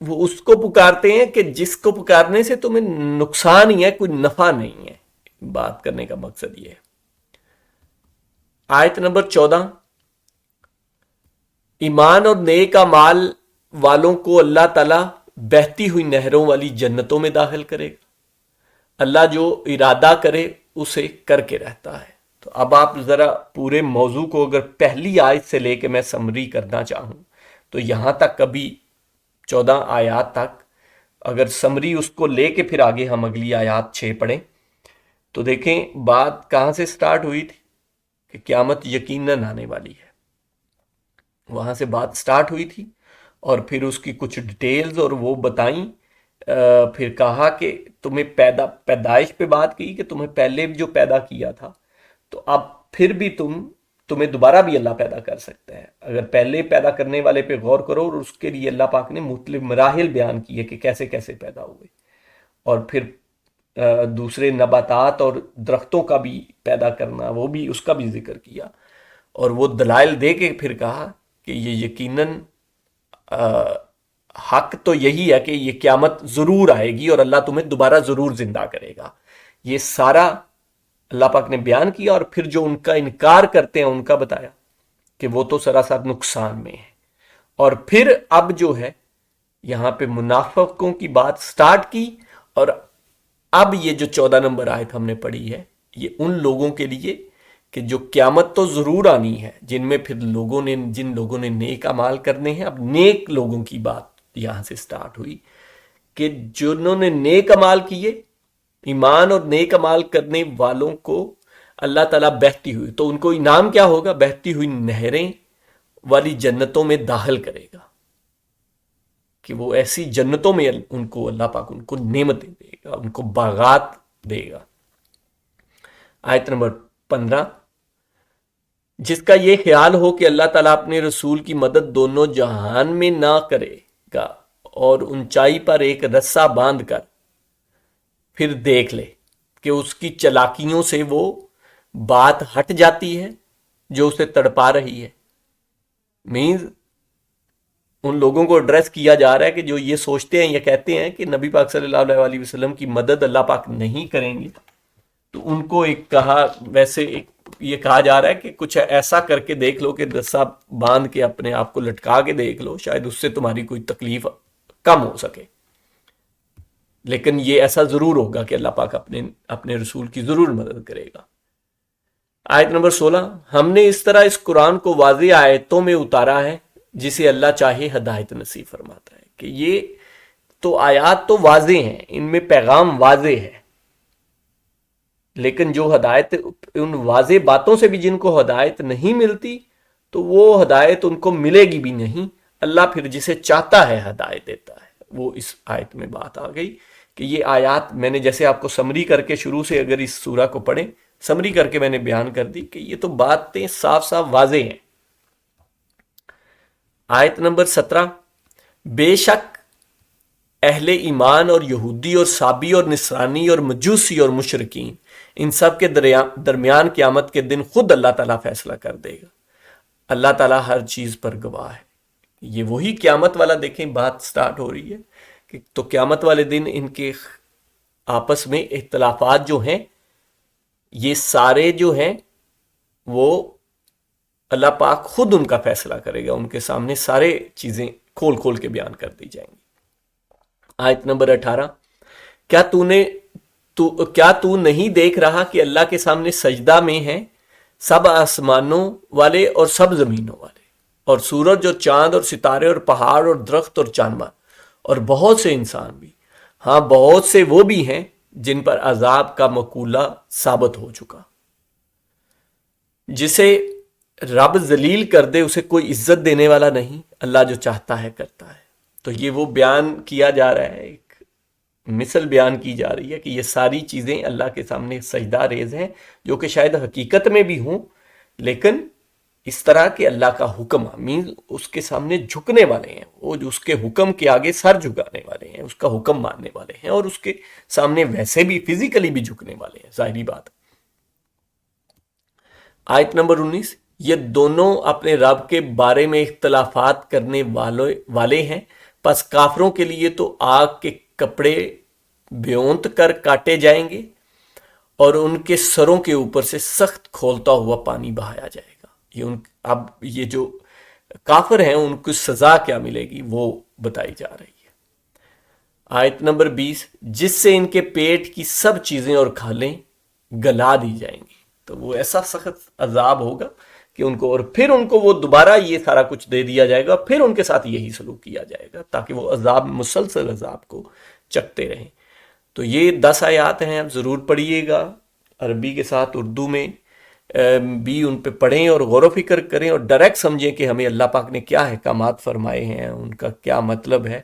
وہ اس کو پکارتے ہیں کہ جس کو پکارنے سے تمہیں نقصان ہی ہے، کوئی نفع نہیں ہے. بات کرنے کا مقصد یہ ہے. آیت نمبر 14، ایمان اور نیک اعمال والوں کو اللہ تعالیٰ بہتی ہوئی نہروں والی جنتوں میں داخل کرے گا. اللہ جو ارادہ کرے اسے کر کے رہتا ہے. تو اب آپ ذرا پورے موضوع کو اگر پہلی آیت سے لے کے میں سمری کرنا چاہوں تو یہاں تک کبھی 14 آیات تک اگر سمری اس کو لے کے پھر آگے ہم اگلی آیات 6 پڑھیں تو دیکھیں بات کہاں سے سٹارٹ ہوئی تھی کہ قیامت یقیناً آنے والی ہے. وہاں سے بات سٹارٹ ہوئی تھی اور پھر اس کی کچھ ڈیٹیلز اور وہ بتائیں. پھر کہا کہ تمہیں پیدائش پہ بات کی کہ تمہیں پہلے جو پیدا کیا تھا تو اب پھر بھی تمہیں دوبارہ بھی اللہ پیدا کر سکتا ہے اگر پہلے پیدا کرنے والے پہ غور کرو. اور اس کے لیے اللہ پاک نے مختلف مراحل بیان کیے کہ کیسے کیسے پیدا ہوئے. اور پھر دوسرے نباتات اور درختوں کا بھی پیدا کرنا وہ بھی اس کا بھی ذکر کیا. اور وہ دلائل دے کے پھر کہا کہ یہ یقیناً حق تو یہی ہے کہ یہ قیامت ضرور آئے گی اور اللہ تمہیں دوبارہ ضرور زندہ کرے گا. یہ سارا اللہ پاک نے بیان کیا. اور پھر جو ان کا انکار کرتے ہیں ان کا بتایا کہ وہ تو سراسر نقصان میں ہے. اور پھر اب جو ہے یہاں پہ منافقوں کی بات سٹارٹ کی. اور اب یہ جو 14 نمبر آیت ہم نے پڑھی ہے یہ ان لوگوں کے لیے کہ جو قیامت تو ضرور آنی ہے جن میں پھر جن لوگوں نے نیک اعمال کرنے ہیں. اب نیک لوگوں کی بات یہاں سے سٹارٹ ہوئی کہ جنہوں نے نیک اعمال کیے، ایمان اور نیک اعمال کرنے والوں کو اللہ تعالیٰ بہتی ہوئی، تو ان کو انعام کیا ہوگا؟ بہتی ہوئی نہریں والی جنتوں میں داخل کرے گا. کہ وہ ایسی جنتوں میں ان کو اللہ پاک ان کو نعمتیں دے گا، ان کو باغات دے گا. آیت نمبر 15، جس کا یہ خیال ہو کہ اللہ تعالیٰ اپنے رسول کی مدد دونوں جہان میں نہ کرے گا اور اونچائی پر ایک رسا باندھ کر پھر دیکھ لے کہ اس کی چلاکیوں سے وہ بات ہٹ جاتی ہے جو اسے تڑپا رہی ہے. مینز ان لوگوں کو ایڈریس کیا جا رہا ہے کہ جو یہ سوچتے ہیں یا کہتے ہیں کہ نبی پاک صلی اللہ علیہ وسلم کی مدد اللہ پاک نہیں کریں گے، تو ان کو یہ کہا جا رہا ہے کہ کچھ ایسا کر کے دیکھ لو کہ رسا باندھ کے اپنے آپ کو لٹکا کے دیکھ لو، شاید اس سے تمہاری کوئی تکلیف کم ہو سکے. لیکن یہ ایسا ضرور ہوگا کہ اللہ پاک اپنے رسول کی ضرور مدد کرے گا. آیت نمبر 16، ہم نے اس طرح اس قرآن کو واضح آیتوں میں اتارا ہے جسے اللہ چاہے ہدایت نصیب فرماتا ہے. کہ یہ تو آیات تو واضح ہیں، ان میں پیغام واضح ہے، لیکن جو ہدایت ان واضح باتوں سے بھی جن کو ہدایت نہیں ملتی تو وہ ہدایت ان کو ملے گی بھی نہیں. اللہ پھر جسے چاہتا ہے ہدایت دیتا ہے. وہ اس آیت میں بات آ گئی کہ یہ آیات میں نے جیسے آپ کو سمری کر کے شروع سے اگر اس سورہ کو پڑھیں، سمری کر کے میں نے بیان کر دی کہ یہ تو باتیں صاف صاف واضح ہیں. آیت نمبر 17، بے شک اہل ایمان اور یہودی اور صابی اور نصرانی اور مجوسی اور مشرکین ان سب کے درمیان قیامت کے دن خود اللہ تعالیٰ فیصلہ کر دے گا. اللہ تعالیٰ ہر چیز پر گواہ ہے. یہ وہی قیامت والا دیکھیں بات سٹارٹ ہو رہی ہے کہ تو قیامت والے دن ان کے آپس میں اختلافات جو ہیں یہ سارے جو ہیں وہ اللہ پاک خود ان کا فیصلہ کرے گا. ان کے سامنے سارے چیزیں کھول کھول کے بیان کر دی جائیں گی. آیت نمبر 18، کیا تو نہیں دیکھ رہا کہ اللہ کے سامنے سجدہ میں ہیں سب آسمانوں والے اور سب زمینوں والے، اور سورج اور چاند اور ستارے اور پہاڑ اور درخت اور جانور اور بہت سے انسان بھی، ہاں بہت سے وہ بھی ہیں جن پر عذاب کا مقولہ ثابت ہو چکا. جسے رب ذلیل کر دے اسے کوئی عزت دینے والا نہیں، اللہ جو چاہتا ہے کرتا ہے. تو یہ وہ بیان کیا جا رہا ہے، ایک مثل بیان کی جا رہی ہے کہ یہ ساری چیزیں اللہ کے سامنے سجدہ ریز ہیں، جو کہ شاید حقیقت میں بھی ہوں لیکن اس طرح کہ اللہ کا حکم مینز اس کے سامنے جھکنے والے ہیں، وہ جو اس کے حکم کے آگے سر جھکانے والے ہیں، اس کا حکم ماننے والے ہیں اور اس کے سامنے ویسے بھی فزیکلی بھی جھکنے والے ہیں، ظاہری بات. آیت نمبر 19، یہ دونوں اپنے رب کے بارے میں اختلافات کرنے والے ہیں پس کافروں کے لیے تو آگ کے کپڑے بیونت کر کاٹے جائیں گے اور ان کے سروں کے اوپر سے سخت کھولتا ہوا پانی بہایا جائے گا۔ اب یہ جو کافر ہیں ان کو سزا کیا ملے گی وہ بتائی جا رہی ہے۔ آیت نمبر 20، جس سے ان کے پیٹ کی سب چیزیں اور کھالیں گلا دی جائیں گی۔ تو وہ ایسا سخت عذاب ہوگا کہ ان کو، اور پھر ان کو وہ دوبارہ یہ سارا کچھ دے دیا جائے گا، پھر ان کے ساتھ یہی سلوک کیا جائے گا تاکہ وہ عذاب، مسلسل عذاب کو چکتے رہیں۔ تو یہ 10 آیات ہیں، اب ضرور پڑھیے گا، عربی کے ساتھ اردو میں بھی ان پہ پڑھیں اور غور و فکر کریں اور ڈائریکٹ سمجھیں کہ ہمیں اللہ پاک نے کیا احکامات فرمائے ہیں، ان کا کیا مطلب ہے۔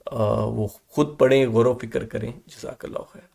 وہ خود پڑھیں، غور و فکر کریں۔ جزاک اللہ خیر۔